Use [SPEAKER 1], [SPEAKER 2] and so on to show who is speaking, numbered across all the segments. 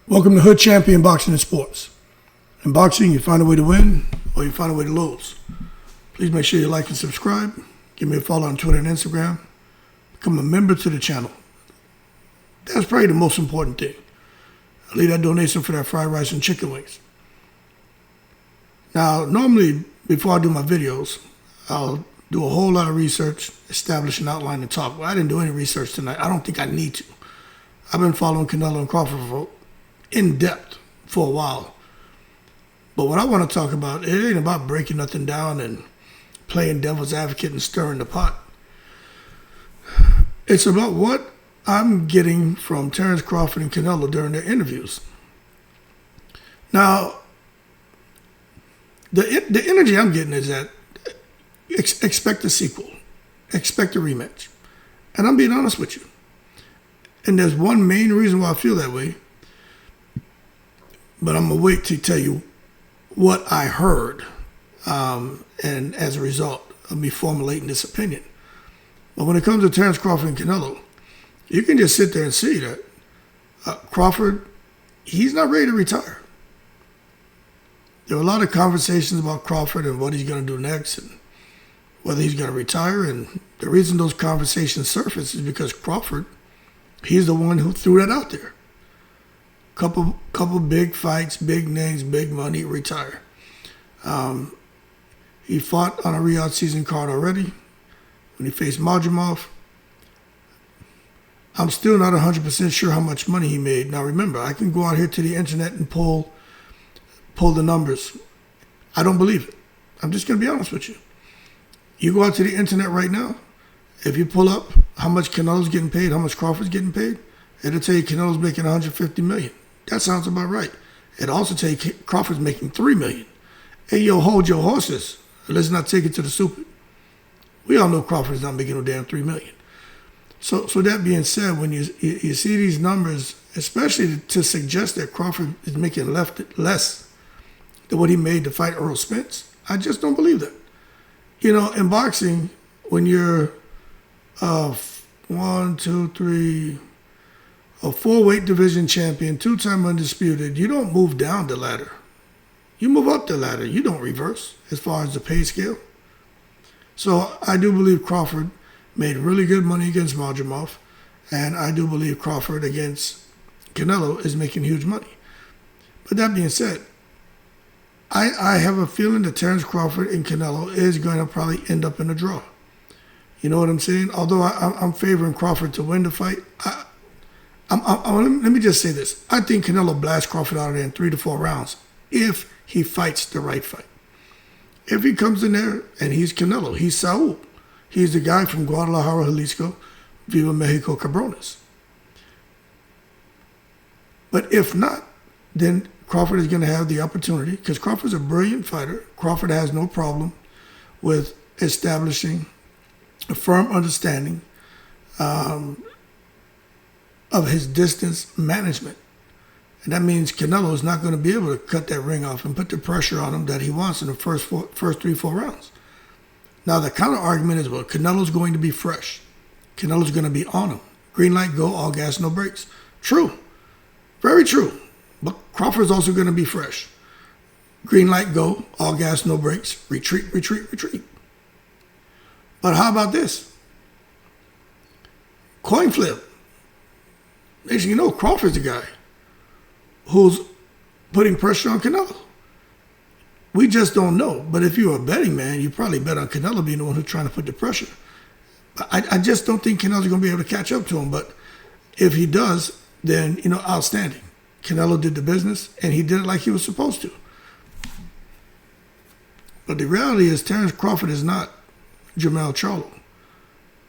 [SPEAKER 1] Welcome to Hood Champion Boxing and Sports. In boxing, you find a way to win or you find a way to lose. Please make sure you like and subscribe. Give me a follow on Twitter and Instagram. Become a member to the channel. That's probably the most important thing. I leave that donation for that fried rice and chicken wings. Now, normally, before I do my videos, I'll do a whole lot of research, establish an outline, and talk. Well, I didn't do any research tonight. I don't think I need to. I've been following Canelo and Crawford in depth for a while. But what I want to talk about, it ain't about breaking nothing down and playing devil's advocate and stirring the pot. It's about what I'm getting from Terence Crawford and Canelo during their interviews. Now, the energy I'm getting is that expect a sequel, expect a rematch. And I'm being honest with you. And there's one main reason why I feel that way. But I'm going to wait to tell you what I heard and as a result of me formulating this opinion. But when it comes to Terence Crawford and Canelo, you can just sit there and see that Crawford, he's not ready to retire. There were a lot of conversations about Crawford and what he's going to do next and whether he's going to retire. And the reason those conversations surfaced is because Crawford, he's the one who threw that out there. Couple big fights, big names, big money, retire. He fought on a Riyadh season card already when he faced Majumov. I'm still not 100% sure how much money he made. Now remember, I can go out here to the internet and pull the numbers. I don't believe it. I'm just going to be honest with you. You go out to the internet right now, if you pull up how much Canelo's getting paid, how much Crawford's getting paid, it'll tell you Canelo's making $150 million. That sounds about right. It also tell you Crawford's making $3 million. Hey, yo, hold your horses. Let's not take it to the stupid. We all know Crawford's not making no damn $3 million. So that being said, when you see these numbers, especially to suggest that Crawford is making less than what he made to fight Earl Spence, I just don't believe that. You know, in boxing, when you're a 4-weight division champion, 2-time undisputed, you don't move down the ladder. You move up the ladder. You don't reverse as far as the pay scale. So I do believe Crawford made really good money against Majumov, and I do believe Crawford against Canelo is making huge money. But that being said, I have a feeling that Terence Crawford and Canelo is going to probably end up in a draw. You know what I'm saying? Although I'm favoring Crawford to win the fight, let me just say this. I think Canelo blasts Crawford out of there in 3 to 4 rounds if he fights the right fight. If he comes in there and he's Canelo, he's Saul. He's the guy from Guadalajara, Jalisco, Viva Mexico Cabrones. But if not, then Crawford is going to have the opportunity, because Crawford's a brilliant fighter. Crawford has no problem with establishing a firm understanding of his distance management. And that means Canelo is not going to be able to cut that ring off and put the pressure on him that he wants in the first 3-4 rounds. Now, the counter argument is, well, Canelo's going to be fresh. Canelo's going to be on him. Green light, go, all gas, no brakes. True. Very true. But Crawford's also going to be fresh. Green light, go, all gas, no brakes. Retreat, retreat, retreat. But how about this? Coin flip. Next thing you know, Crawford's the guy who's putting pressure on Canelo. We just don't know. But if you're a betting man, you probably bet on Canelo being the one who's trying to put the pressure. I just don't think Canelo's going to be able to catch up to him. But if he does, then, outstanding. Canelo did the business, and he did it like he was supposed to. But the reality is Terence Crawford is not Jermell Charlo.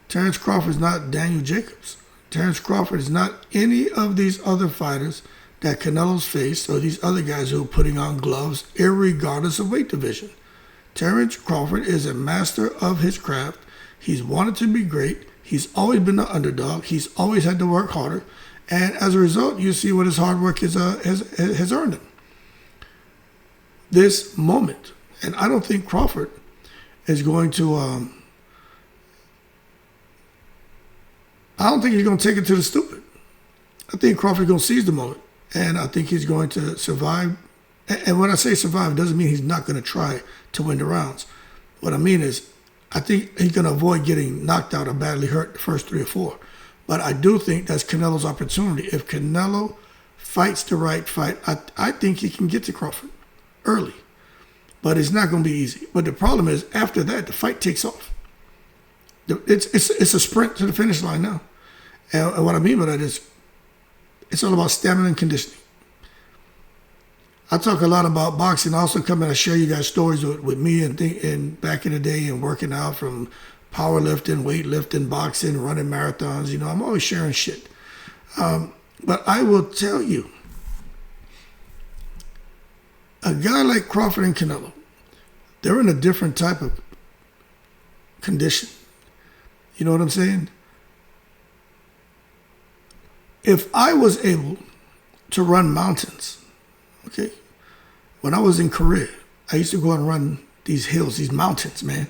[SPEAKER 1] Terence Crawford is not Daniel Jacobs. Terence Crawford is not any of these other fighters that Canelo's faced or these other guys who are putting on gloves irregardless of weight division. Terence Crawford is a master of his craft. He's wanted to be great. He's always been the underdog. He's always had to work harder. And as a result, you see what his hard work has earned him. This moment. And I don't think Crawford is going to... I don't think he's going to take it to the stupid. I think Crawford's going to seize the moment. and I think he's going to survive. And when I say survive, it doesn't mean he's not going to try to win the rounds. What I mean is, I think he's going to avoid getting knocked out or badly hurt the first 3 or 4. But I do think that's Canelo's opportunity. If Canelo fights the right fight, I think he can get to Crawford early. But it's not going to be easy. But the problem is, after that, the fight takes off. It's a sprint to the finish line now. And what I mean by that is, it's all about stamina and conditioning. I talk a lot about boxing. I also come and I share you guys stories with me and back in the day and working out, from powerlifting, weightlifting, boxing, running marathons. You know, I'm always sharing shit. But I will tell you, a guy like Crawford and Canelo, they're in a different type of condition. You know what I'm saying? If I was able to run mountains, okay, when I was in Korea, I used to go and run these hills, these mountains, man,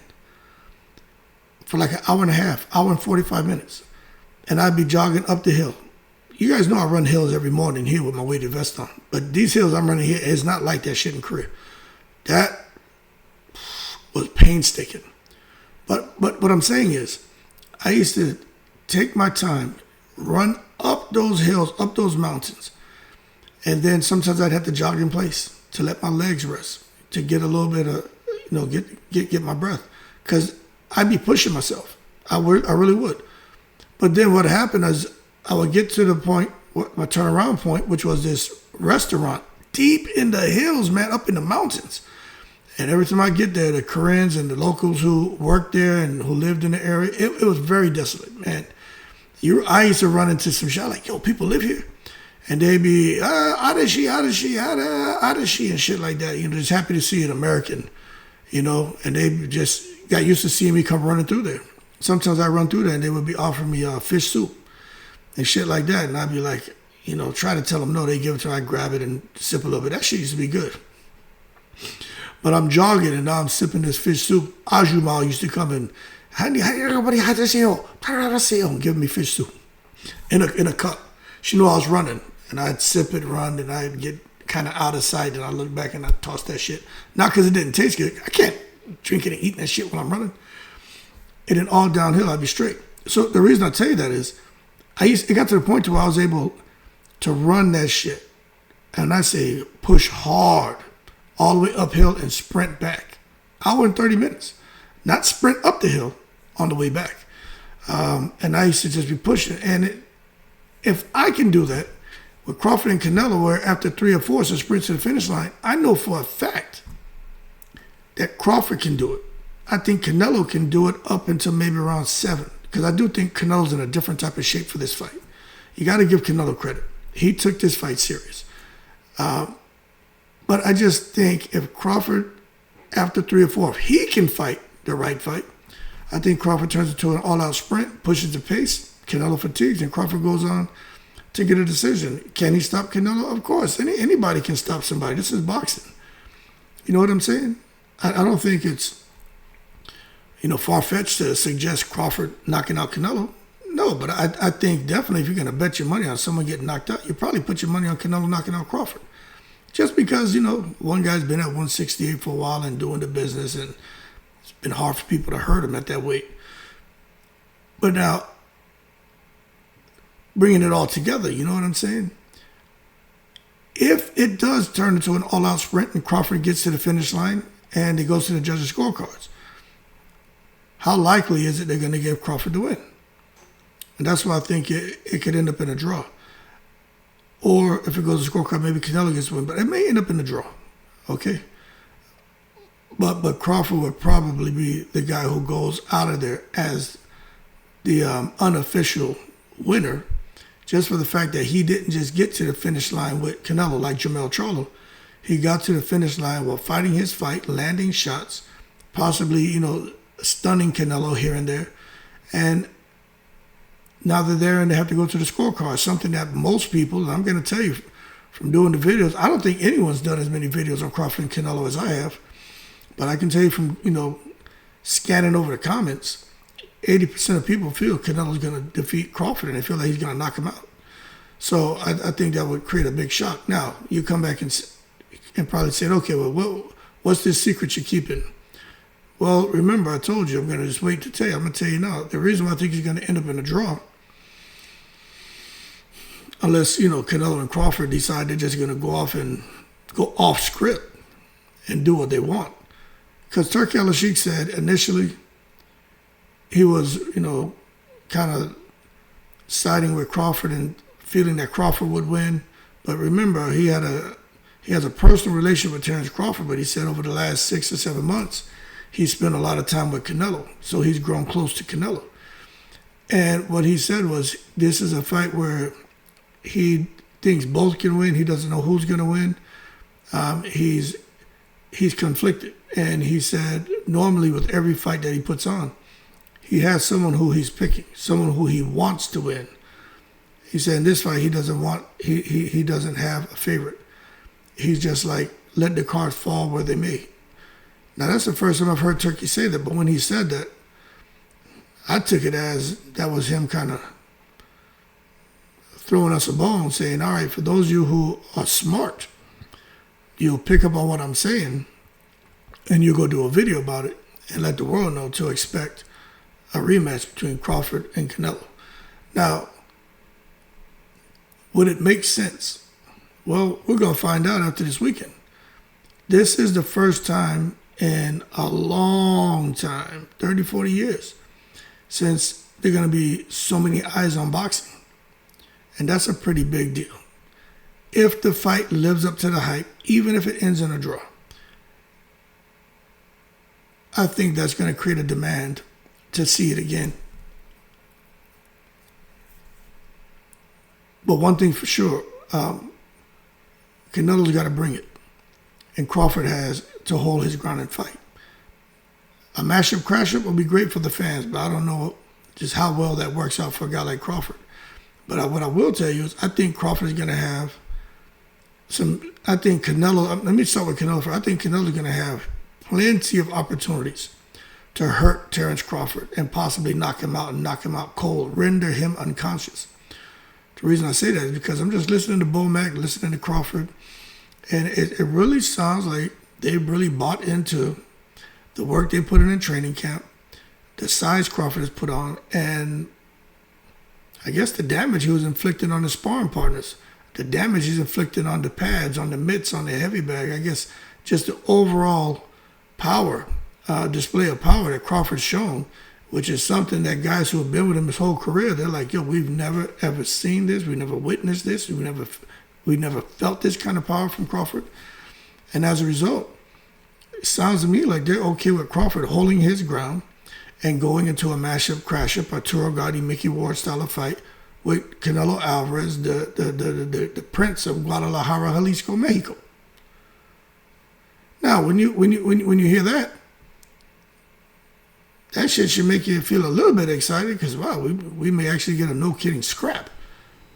[SPEAKER 1] for like an hour and a half, hour and 45 minutes. And I'd be jogging up the hill. You guys know I run hills every morning here with my weighted vest on. But these hills I'm running here is not like that shit in Korea. That was painstaking. But what I'm saying is, I used to take my time, run up those hills, up those mountains. And then sometimes I'd have to jog in place to let my legs rest, to get a little bit of, get my breath. Because I'd be pushing myself. I really would. But then what happened is I would get to the point, my turnaround point, which was this restaurant deep in the hills, man, up in the mountains. And every time I get there, the Koreans and the locals who worked there and who lived in the area, it was very desolate, man. I used to run into some shit like, yo, people live here. And they'd be, Adashi, and shit like that. You know, just happy to see an American, you know. And they just got used to seeing me come running through there. Sometimes I run through there and they would be offering me fish soup and shit like that. And I'd be like, you know, try to tell them no. They give it to me, I grab it and sip a little bit. That shit used to be good. But I'm jogging and now I'm sipping this fish soup. Ajumal used to come and, everybody give me fish soup in a cup. She knew I was running. And I'd sip it, run, and I'd get kind of out of sight, and I'd look back and I'd toss that shit. Not because it didn't taste good. I can't drink it and eat that shit when I'm running. And then all downhill, I'd be straight. So the reason I tell you that is, it got to the point where I was able to run that shit. And I say push hard, all the way uphill and sprint back. Hour and 30 minutes. Not sprint up the hill on the way back. And I used to just be pushing. And if I can do that, with Crawford and Canelo, where after 3 or 4 sprints to the finish line, I know for a fact that Crawford can do it. I think Canelo can do it up until maybe around 7, because I do think Canelo's in a different type of shape for this fight. You got to give Canelo credit. He took this fight serious. But I just think if Crawford, after 3 or 4, if he can fight the right fight, I think Crawford turns into an all-out sprint, pushes the pace, Canelo fatigues, and Crawford goes on to get a decision. Can he stop Canelo? Of course. Anybody can stop somebody. This is boxing. You know what I'm saying? I don't think it's, far-fetched to suggest Crawford knocking out Canelo. No, but I think definitely if you're going to bet your money on someone getting knocked out, you probably put your money on Canelo knocking out Crawford. Just because, one guy's been at 168 for a while and doing the business, and it's been hard for people to hurt him at that weight. But now, bringing it all together, you know what I'm saying? If it does turn into an all-out sprint and Crawford gets to the finish line and it goes to the judges' scorecards, how likely is it they're going to give Crawford the win? And that's why I think it could end up in a draw. Or if it goes to scorecard, maybe Canelo gets the win, but it may end up in a draw, okay? But Crawford would probably be the guy who goes out of there as the unofficial winner, just for the fact that he didn't just get to the finish line with Canelo like Jermell Charlo. He got to the finish line while fighting his fight, landing shots, possibly, stunning Canelo here and there. And now they're there and they have to go to the scorecard, something that most people, and I'm going to tell you from doing the videos, I don't think anyone's done as many videos on Crawford and Canelo as I have. But I can tell you from, scanning over the comments, 80% of people feel Canelo's going to defeat Crawford and they feel like he's going to knock him out. So I think that would create a big shock. Now, you come back and probably say, okay, well, what's this secret you're keeping? Well, remember, I told you, I'm going to just wait to tell you. I'm going to tell you now. The reason why I think he's going to end up in a draw, unless, Canelo and Crawford decide they're just going to go off script and do what they want. Because Turki Al-Sheikh said initially he was, kind of siding with Crawford and feeling that Crawford would win. But remember, he has a personal relationship with Terence Crawford, but he said over the last 6 or 7 months, he spent a lot of time with Canelo. So he's grown close to Canelo. And what he said was, this is a fight where he thinks both can win. He doesn't know who's going to win. He's conflicted. And he said, normally with every fight that he puts on, he has someone who he's picking, someone who he wants to win. He said in this fight, he doesn't have a favorite. He's just like, let the cards fall where they may. Now, that's the first time I've heard Turki say that, but when he said that, I took it as that was him kind of throwing us a bone, saying, all right, for those of you who are smart, you'll pick up on what I'm saying, and you'll go do a video about it and let the world know to expect a rematch between Crawford and Canelo. Now, would it make sense? Well, we're going to find out after this weekend. This is the first time in a long time, 30, 40 years, since there are going to be so many eyes on boxing. And that's a pretty big deal. If the fight lives up to the hype, even if it ends in a draw, I think that's going to create a demand to see it again. But one thing for sure, Canelo's got to bring it. And Crawford has to hold his ground and fight. A mashup crash-up will be great for the fans, but I don't know just how well that works out for a guy like Crawford. But what I will tell you is I think Crawford is going to have I think Canelo, let me start with Canelo first. I think Canelo's going to have plenty of opportunities to hurt Terence Crawford and possibly knock him out cold, render him unconscious. The reason I say that is because I'm just listening to Bomac, listening to Crawford, and it really sounds like they really bought into the work they put in training camp, the size Crawford has put on, and I guess the damage he was inflicting on his sparring partners, the damage he's inflicting on the pads, on the mitts, on the heavy bag, I guess just the overall power, display of power that Crawford's shown, which is something that guys who have been with him his whole career, they're like, yo, we've never ever seen this, we've never witnessed this, we've never felt this kind of power from Crawford. And as a result, it sounds to me like they're okay with Crawford holding his ground and going into a mashup, crash-up, Arturo Gatti, Mickey Ward style of fight with Canelo Alvarez, the Prince of Guadalajara, Jalisco, Mexico. Now, when you hear that, that shit should make you feel a little bit excited because, wow, we may actually get a no-kidding scrap.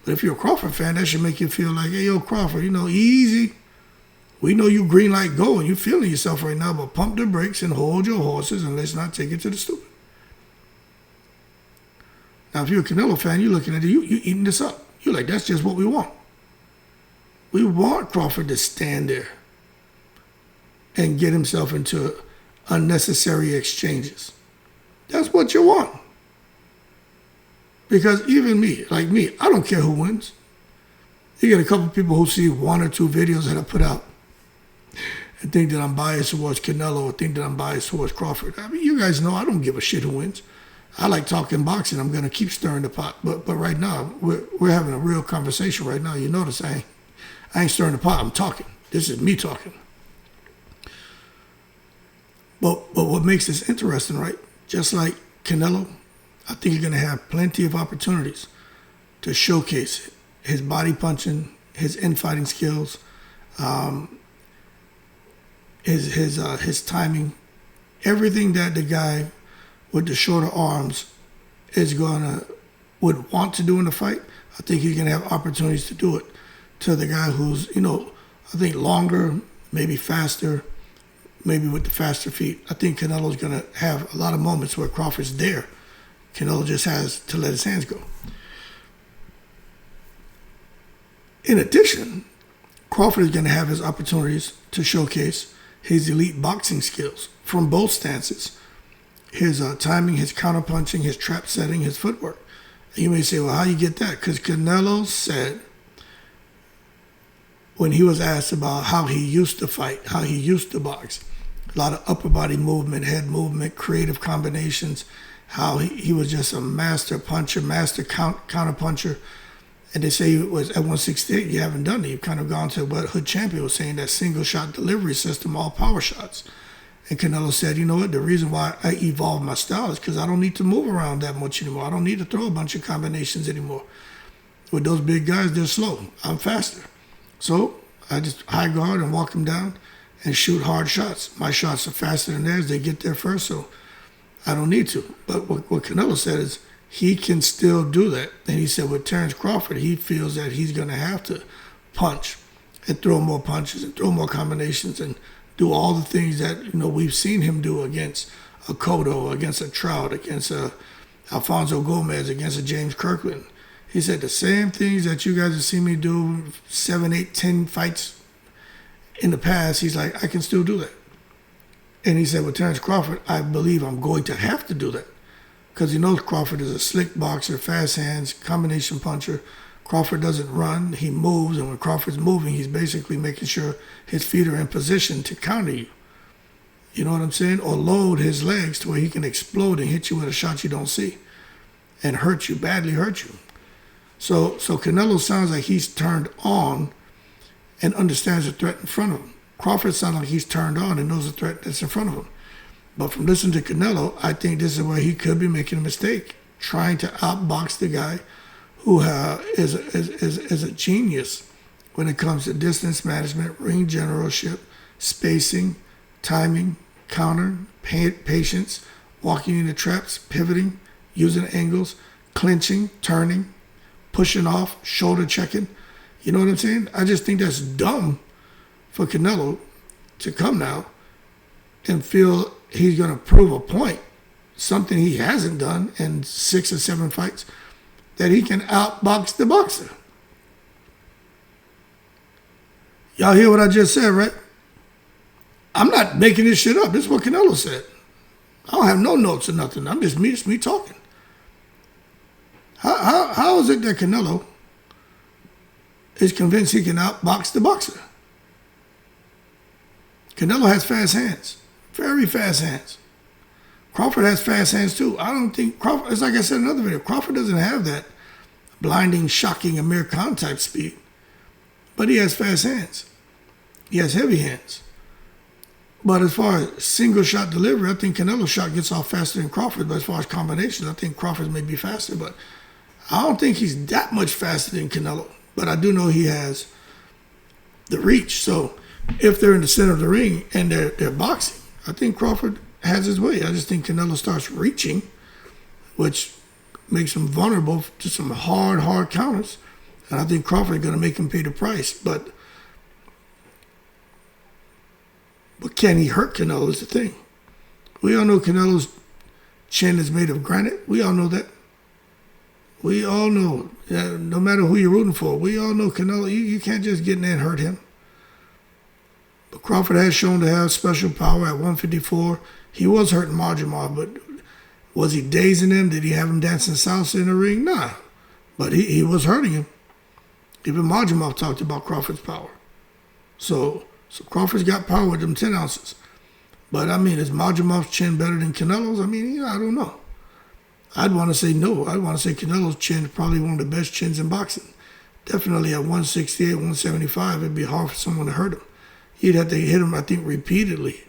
[SPEAKER 1] But if you're a Crawford fan, that should make you feel like, hey, yo, Crawford, easy. We know you green light go and you're feeling yourself right now, but pump the brakes and hold your horses and let's not take it to the stupid. Now, if you're a Canelo fan, you're looking at it, you eating this up. You're like, that's just what we want. We want Crawford to stand there and get himself into unnecessary exchanges. That's what you want. Because even me, like me, I don't care who wins. You get a couple people who see 1 or 2 videos that I put out and think that I'm biased towards Canelo or think that I'm biased towards Crawford. I mean, you guys know I don't give a shit who wins. I like talking boxing. I'm going to keep stirring the pot. But right now, we're having a real conversation right now. You notice I ain't stirring the pot. I'm talking. This is me talking. But what makes this interesting, right? Just like Canelo, I think you're going to have plenty of opportunities to showcase his body punching, his infighting skills, his timing, everything that the guy with the shorter arms would want to do in the fight. I think he's going to have opportunities to do it to the guy who's, I think longer, maybe faster, maybe with the faster feet. I think Canelo's going to have a lot of moments where Crawford's there. Canelo just has to let his hands go. In addition, Crawford is going to have his opportunities to showcase his elite boxing skills from both stances. His timing, his counterpunching, his trap setting, his footwork. And you may say, well, how you get that? Because Canelo said, when he was asked about how he used to fight, how he used to box, a lot of upper body movement, head movement, creative combinations, how he was just a master puncher, master counter puncher. And they say it was at 168, you haven't done it. You've kind of gone to what Hood Champion was saying, that single shot delivery system, all power shots. And Canelo said, you know what, the reason why I evolved my style is because I don't need to move around that much anymore. I don't need to throw a bunch of combinations anymore. With those big guys, they're slow. I'm faster. So I just high guard and walk them down and shoot hard shots. My shots are faster than theirs. They get there first, so I don't need to. But what Canelo said is he can still do that. And he said with Terence Crawford, he feels that he's going to have to punch and throw more punches and throw more combinations and do all the things that we've seen him do against a Cotto, against a Trout, against a Alfonso Gomez, against a James Kirkland. He said the same things that you guys have seen me do 7, 8, 10 fights in the past. He's like, I can still do that. And he said with Terence Crawford, I believe I'm going to have to do that because he knows Crawford is a slick boxer, fast hands, combination puncher. Crawford doesn't run, he moves, and when Crawford's moving, he's basically making sure his feet are in position to counter you. You know what I'm saying? Or load his legs to where he can explode and hit you with a shot you don't see and hurt you, badly hurt you. So Canelo sounds like he's turned on and understands the threat in front of him. Crawford sounds like he's turned on and knows the threat that's in front of him. But from listening to Canelo, I think this is where he could be making a mistake, trying to outbox the guy who is a genius when it comes to distance management, ring generalship, spacing, timing, counter, patience, walking into traps, pivoting, using angles, clinching, turning, pushing off, shoulder checking. You know what I'm saying? I just think that's dumb for Canelo to come now and feel he's going to prove a point, something he hasn't done in 6 or 7 fights, that he can outbox the boxer. Y'all hear what I just said, right? I'm not making this shit up. This is what Canelo said. I don't have no notes or nothing. It's me talking. How is it that Canelo is convinced he can outbox the boxer? Canelo has fast hands, very fast hands. Crawford has fast hands too. I don't think Crawford, it's like I said in another video, Crawford doesn't have that blinding, shocking Amir Khan type speed, but he has fast hands. He has heavy hands. But as far as single shot delivery, I think Canelo's shot gets off faster than Crawford. But as far as combinations, I think Crawford may be faster, but I don't think he's that much faster than Canelo. But I do know he has the reach. So if they're in the center of the ring and they're boxing, I think Crawford has his way. I just think Canelo starts reaching, which makes him vulnerable to some hard counters. And I think Crawford is going to make him pay the price. But can he hurt Canelo is the thing. We all know Canelo's chin is made of granite. We all know that. We all know, no matter who you're rooting for, we all know Canelo, you can't just get in there and hurt him. But Crawford has shown to have special power at 154. He was hurting Marjamov, but was he dazing him? Did he have him dancing salsa in the ring? Nah. But he was hurting him. Even Marjamov talked about Crawford's power. So Crawford's got power with them 10 ounces. But, I mean, is Marjamov's chin better than Canelo's? I mean, I don't know. I'd want to say no. I'd want to say Canelo's chin is probably one of the best chins in boxing. Definitely at 168, 175, it'd be hard for someone to hurt him. You'd have to hit him, I think, repeatedly.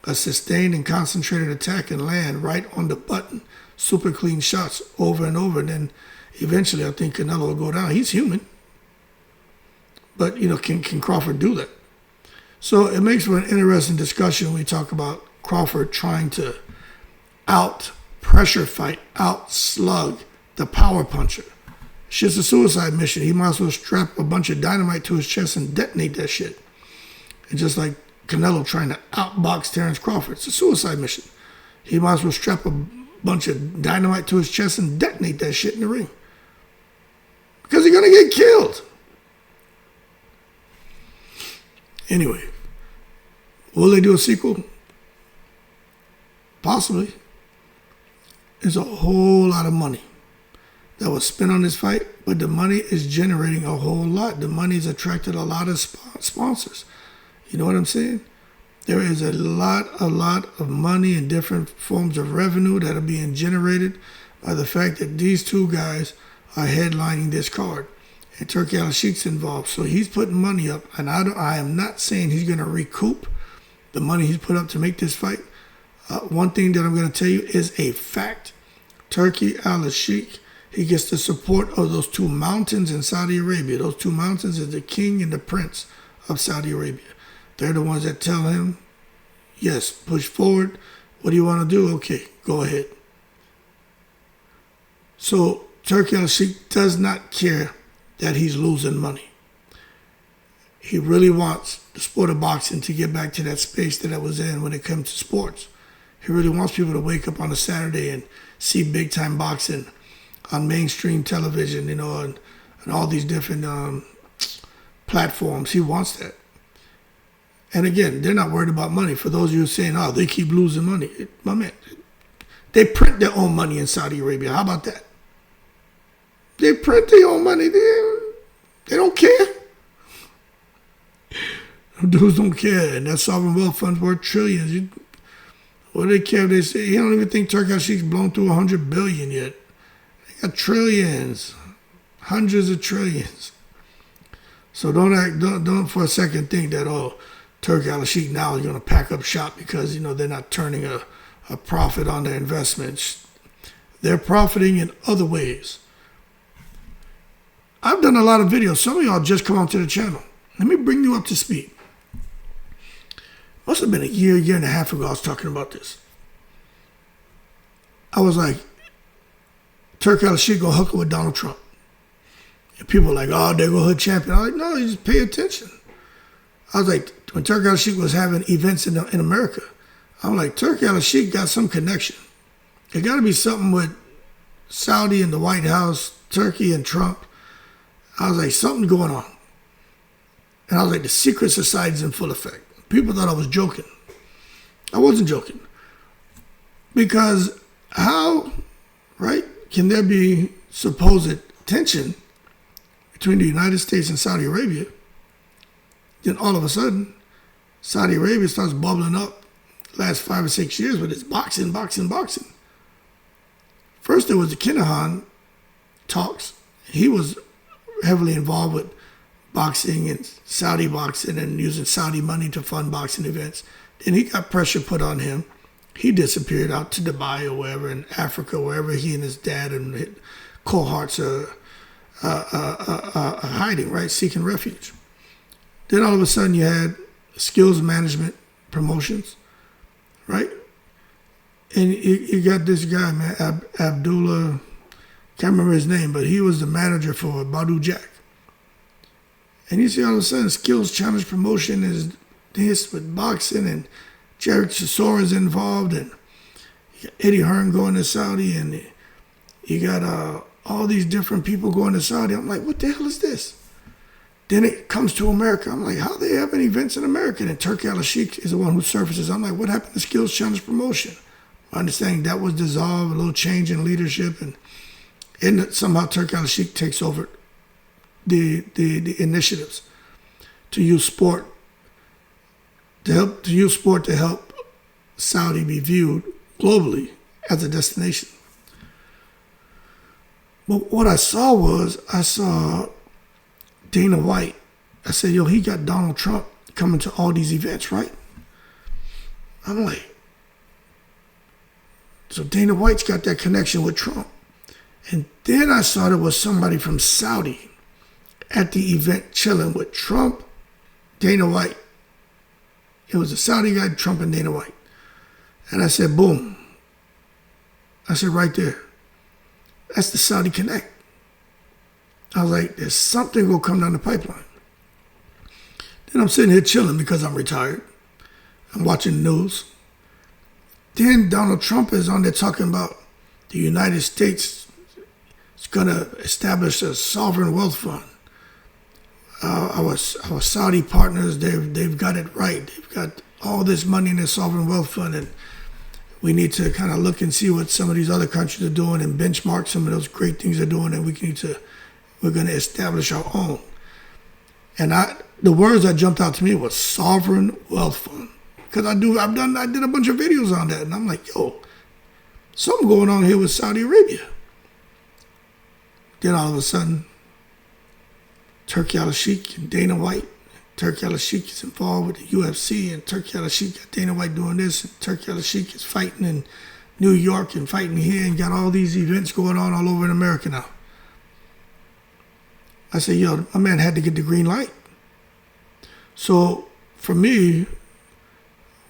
[SPEAKER 1] A sustained and concentrated attack and land right on the button. Super clean shots over and over. And then eventually I think Canelo will go down. He's human. But, can Crawford do that? So it makes for an interesting discussion when we talk about Crawford trying to out-pressure fight, out-slug the power puncher. It's just a suicide mission. He might as well strap a bunch of dynamite to his chest and detonate that shit. It's just like Canelo trying to outbox Terence Crawford. It's a suicide mission. He might as well strap a bunch of dynamite to his chest and detonate that shit in the ring. Because he's going to get killed. Anyway, will they do a sequel? Possibly. There's a whole lot of money that was spent on this fight, but the money is generating a whole lot. The money's attracted a lot of sponsors. You know what I'm saying? There is a lot of money and different forms of revenue that are being generated by the fact that these two guys are headlining this card. And Turki Al-Sheikh's involved. So he's putting money up. And I am not saying he's going to recoup the money he's put up to make this fight. One thing that I'm going to tell you is a fact. Turki Al-Sheikh, he gets the support of those two mountains in Saudi Arabia. Those two mountains is the king and the prince of Saudi Arabia. They're the ones that tell him, yes, push forward. What do you want to do? Okay, go ahead. So Turki Al-Sheikh does not care that he's losing money. He really wants the sport of boxing to get back to that space that it was in when it comes to sports. He really wants people to wake up on a Saturday and see big-time boxing on mainstream television, and all these different platforms. He wants that. And again, they're not worried about money. For those of you saying, oh, they keep losing money. My man, they print their own money in Saudi Arabia. How about that? They print their own money. They don't care. Dudes don't care. And that sovereign wealth fund's worth trillions. What do they care if they say? You don't even think Turki Al-Sheikh's blown through 100 billion yet. They got trillions. Hundreds of trillions. So don't for a second think that, Turki Al-Sheikh now is going to pack up shop because, they're not turning a profit on their investments. They're profiting in other ways. I've done a lot of videos. Some of y'all just come onto the channel. Let me bring you up to speed. Must have been a year and a half ago I was talking about this. I was like, Turki Al-Sheikh gonna hook up with Donald Trump. And people were like, oh, there go hood champion. I was like, no, you just pay attention. I was like, when Turki Al-Sheikh was having events in America, I'm like, Turki Al-Sheikh got some connection. There got to be something with Saudi and the White House, Turkey and Trump. I was like, something going on. And I was like, the secret society's in full effect. People thought I was joking. I wasn't joking. Because how, right, can there be supposed tension between the United States and Saudi Arabia? Then all of a sudden, Saudi Arabia starts bubbling up the last 5 or 6 years with its boxing. First, there was the Kinahan talks. He was heavily involved with boxing and Saudi boxing and using Saudi money to fund boxing events. Then he got pressure put on him. He disappeared out to Dubai or wherever in Africa, wherever he and his dad and his cohorts are hiding, right, seeking refuge. Then all of a sudden you had skills management promotions, right? And you got this guy, man, Abdullah, can't remember his name, but he was the manager for Badu Jack. And you see all of a sudden skills challenge promotion is this with boxing, and Jared Chisora is involved, and you got Eddie Hearn going to Saudi, and you got all these different people going to Saudi. I'm like, what the hell is this? Then it comes to America. I'm like, how they having events in America? And Turki Al-Sheikh is the one who surfaces. I'm like, what happened to skills challenge promotion? My understanding that was dissolved, a little change in leadership, and somehow Turki Al-Sheikh takes over the initiatives to use sport to help Saudi be viewed globally as a destination. But what I saw Dana White. I said, yo, he got Donald Trump coming to all these events, right? I'm like, so Dana White's got that connection with Trump. And then I saw there was somebody from Saudi at the event chilling with Trump, Dana White. It was a Saudi guy, Trump and Dana White. And I said, boom. I said, right there. That's the Saudi Connect. I was like, there's something will come down the pipeline. Then I'm sitting here chilling because I'm retired. I'm watching the news. Then Donald Trump is on there talking about the United States is going to establish a sovereign wealth fund. our Saudi partners, they've got it right. They've got all this money in their sovereign wealth fund, and we need to kind of look and see what some of these other countries are doing and benchmark some of those great things they're doing, and we're going to establish our own. And the words that jumped out to me was sovereign wealth fund, because I did a bunch of videos on that, and I'm like, yo, something going on here with Saudi Arabia. Then all of a sudden, Turki al-Sheikh and Dana White. Turki al-Sheikh is involved with the UFC, and Turki al-Sheikh got Dana White doing this, and Turki al-Sheikh is fighting in New York and fighting here, and got all these events going on all over in America now. I said, yo, my man had to get the green light. So for me,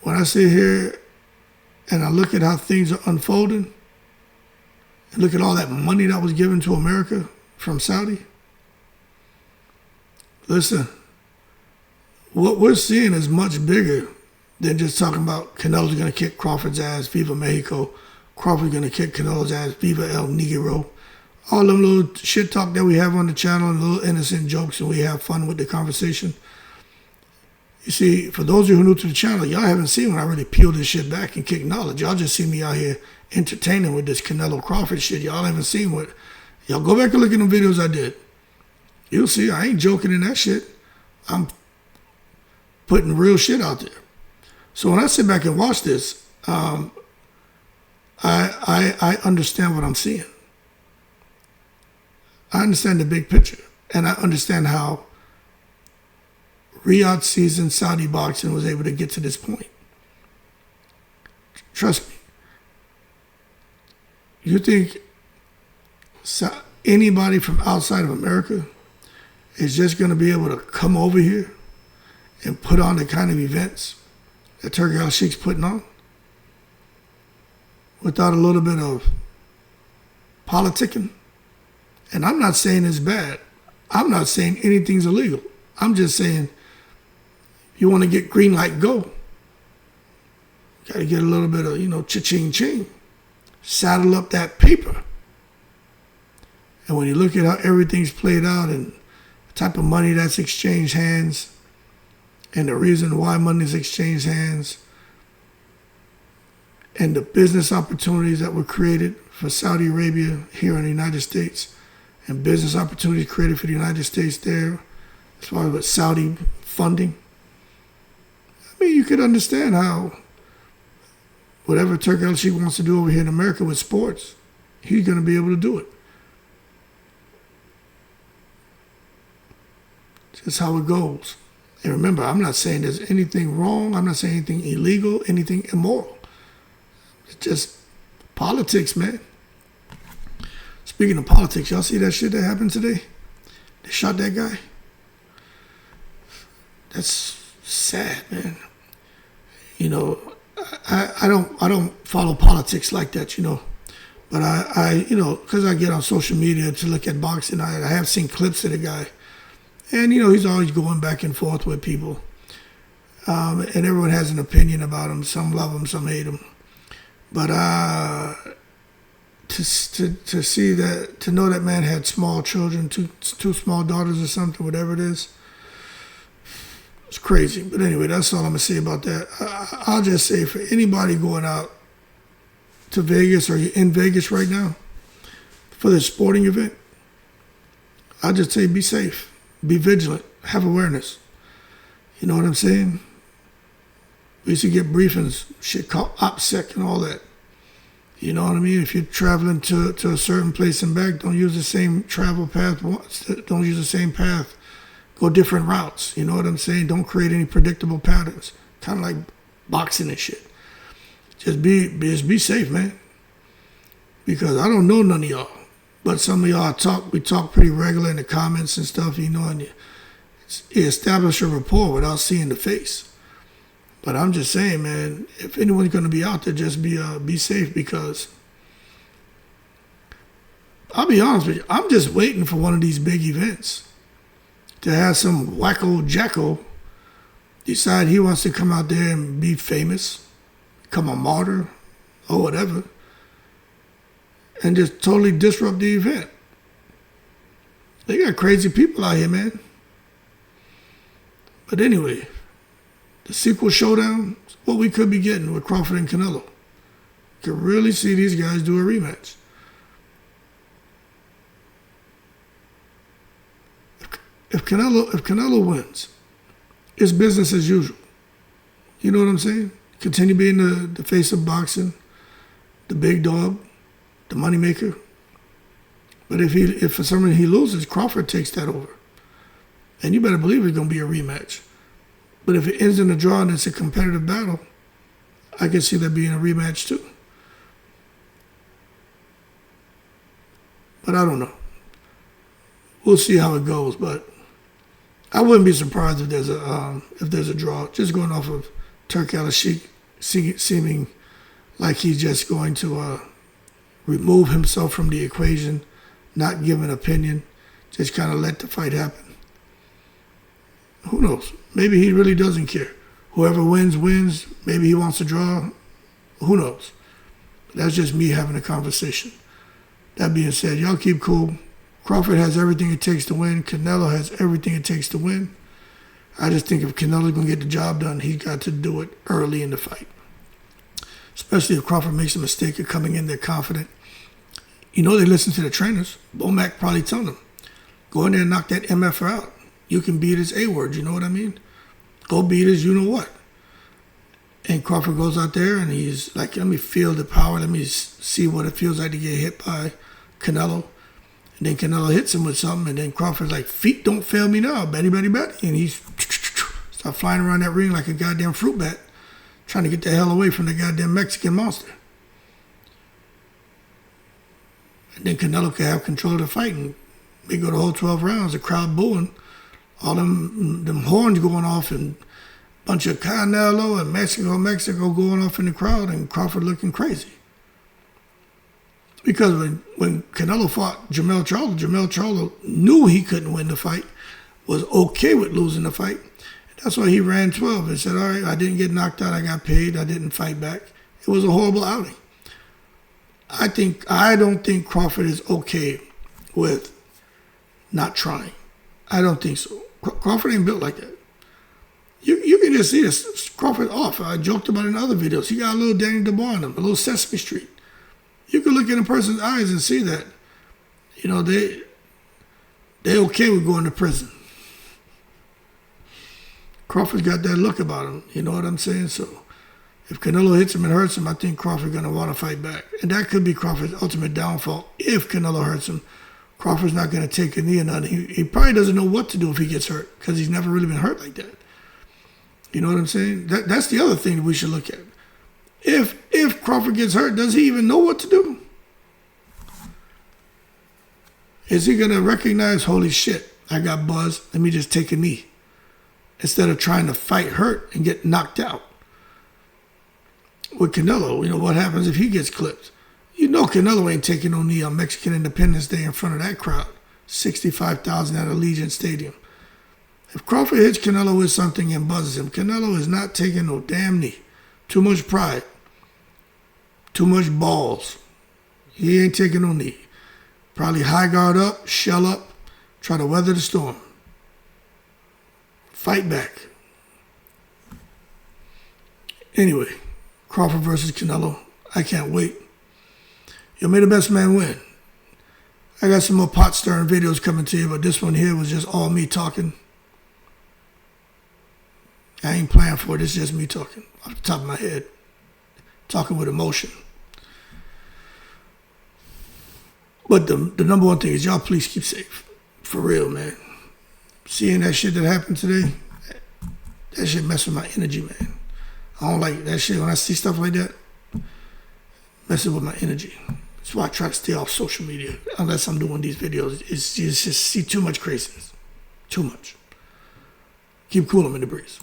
[SPEAKER 1] when I sit here and I look at how things are unfolding, and look at all that money that was given to America from Saudi, listen, what we're seeing is much bigger than just talking about Canelo's going to kick Crawford's ass, Viva Mexico. Crawford's going to kick Canelo's ass, Viva El Negro. All them little shit talk that we have on the channel and little innocent jokes, and we have fun with the conversation. You see, for those of you who are new to the channel, y'all haven't seen when I really peel this shit back and kick knowledge. Y'all just see me out here entertaining with this Canelo Crawford shit. Y'all haven't seen what. Y'all go back and look at the videos I did. You'll see I ain't joking in that shit. I'm putting real shit out there. So when I sit back and watch this, I understand what I'm seeing. I understand the big picture, and I understand how Riyadh seasoned Saudi boxing was able to get to this point. Trust me. You think anybody from outside of America is just going to be able to come over here and put on the kind of events that Turki al-Sheikh's putting on without a little bit of politicking? And I'm not saying it's bad. I'm not saying anything's illegal. I'm just saying you want to get green light, go. Got to get a little bit of, cha-ching ching. Saddle up that paper. And when you look at how everything's played out and the type of money that's exchanged hands and the reason why money's exchanged hands and the business opportunities that were created for Saudi Arabia here in the United States and business opportunities created for the United States there as far as with Saudi funding, I mean, you could understand how whatever Turki al-Sheikh wants to do over here in America with sports, he's going to be able to do it. Just how it goes. And remember, I'm not saying there's anything wrong. I'm not saying anything illegal, anything immoral. It's just politics, man. Speaking of politics, y'all see that shit that happened today? They shot that guy. That's sad, man. I don't follow politics like that, But I because I get on social media to look at boxing, I have seen clips of the guy. And, he's always going back and forth with people. And everyone has an opinion about him. Some love him, some hate him. But to see that, to know that man had small children, two small daughters or something, whatever it is, it's crazy. But anyway, that's all I'm going to say about that. I'll just say for anybody going out to Vegas or you're in Vegas right now for this sporting event, I'll just say be safe, be vigilant, have awareness. You know what I'm saying? We used to get briefings, shit called OPSEC and all that. You know what I mean? If you're traveling to a certain place and back, don't use the same travel path. Don't use the same path. Go different routes. You know what I'm saying? Don't create any predictable patterns. Kind of like boxing and shit. Just be safe, man. Because I don't know none of y'all. But some of y'all we talk pretty regular in the comments and stuff, and you establish a rapport without seeing the face. But I'm just saying, man, if anyone's going to be out there, just be safe, because I'll be honest with you, I'm just waiting for one of these big events to have some wacko jacko decide he wants to come out there and be famous, become a martyr or whatever, and just totally disrupt the event. They got crazy people out here, man. But anyway, the sequel showdown, what we could be getting with Crawford and Canelo. Could really see these guys do a rematch. If Canelo wins, it's business as usual. You know what I'm saying? Continue being the face of boxing, the big dog, the moneymaker. But if for some reason he loses, Crawford takes that over. And you better believe it's going to be a rematch. But if it ends in a draw and it's a competitive battle, I can see that being a rematch too. But I don't know. We'll see how it goes. But I wouldn't be surprised if there's a draw. Just going off of Turk Al-Sheikh seeming like he's just going to remove himself from the equation, not give an opinion, just kind of let the fight happen. Who knows? Maybe he really doesn't care. Whoever wins, wins. Maybe he wants to draw. Who knows? That's just me having a conversation. That being said, y'all keep cool. Crawford has everything it takes to win. Canelo has everything it takes to win. I just think if Canelo's going to get the job done, he's got to do it early in the fight. Especially if Crawford makes a mistake of coming in there confident. You know they listen to the trainers. Bomac probably telling them, go in there and knock that MF out. You can beat his A-word, you know what I mean? Go beat his you-know-what. And Crawford goes out there and he's like, let me feel the power. Let me see what it feels like to get hit by Canelo. And then Canelo hits him with something. And then Crawford's like, feet don't fail me now. Betty, Betty, Betty. And he's start flying around that ring like a goddamn fruit bat, trying to get the hell away from the goddamn Mexican monster. And then Canelo can have control of the fight. And they go the whole 12 rounds, the crowd booing. All them horns going off and bunch of Canelo and Mexico going off in the crowd and Crawford looking crazy. Because when Canelo fought Jermell Charlo knew he couldn't win the fight, was okay with losing the fight. That's why he ran 12 and said, all right, I didn't get knocked out, I got paid, I didn't fight back. It was a horrible outing. I don't think Crawford is okay with not trying. I don't think so. Crawford ain't built like that. You can just see this. Crawford off. I joked about it in other videos. He got a little Danny DeBoer in him, a little Sesame Street. You can look in a person's eyes and see that, you know, they okay with going to prison. Crawford's got that look about him. You know what I'm saying? So if Canelo hits him and hurts him, I think Crawford's going to want to fight back. And that could be Crawford's ultimate downfall. If Canelo hurts him, Crawford's not going to take a knee or nothing. He probably doesn't know what to do if he gets hurt because he's never really been hurt like that. You know what I'm saying? That's the other thing that we should look at. If Crawford gets hurt, does he even know what to do? Is he going to recognize, holy shit, I got buzzed, let me just take a knee, instead of trying to fight hurt and get knocked out? With Canelo, you know, what happens if he gets clipped? You know Canelo ain't taking no knee on Mexican Independence Day in front of that crowd. 65,000 at Allegiant Stadium. If Crawford hits Canelo with something and buzzes him, Canelo is not taking no damn knee. Too much pride. Too much balls. He ain't taking no knee. Probably high guard up, shell up, try to weather the storm. Fight back. Anyway, Crawford versus Canelo. I can't wait. Yo, may the best man win. I got some more pot stirring videos coming to you, but this one here was just all me talking. I ain't playing for it. It's just me talking off the top of my head. Talking with emotion. But the number one thing is y'all please keep safe. For real, man. Seeing that shit that happened today, that shit mess with my energy, man. I don't like that shit. When I see stuff like that, messing with my energy. That's why I try to stay off social media. Unless I'm doing these videos. It's just see too much craziness. Too much. Keep cool, I'm in the breeze.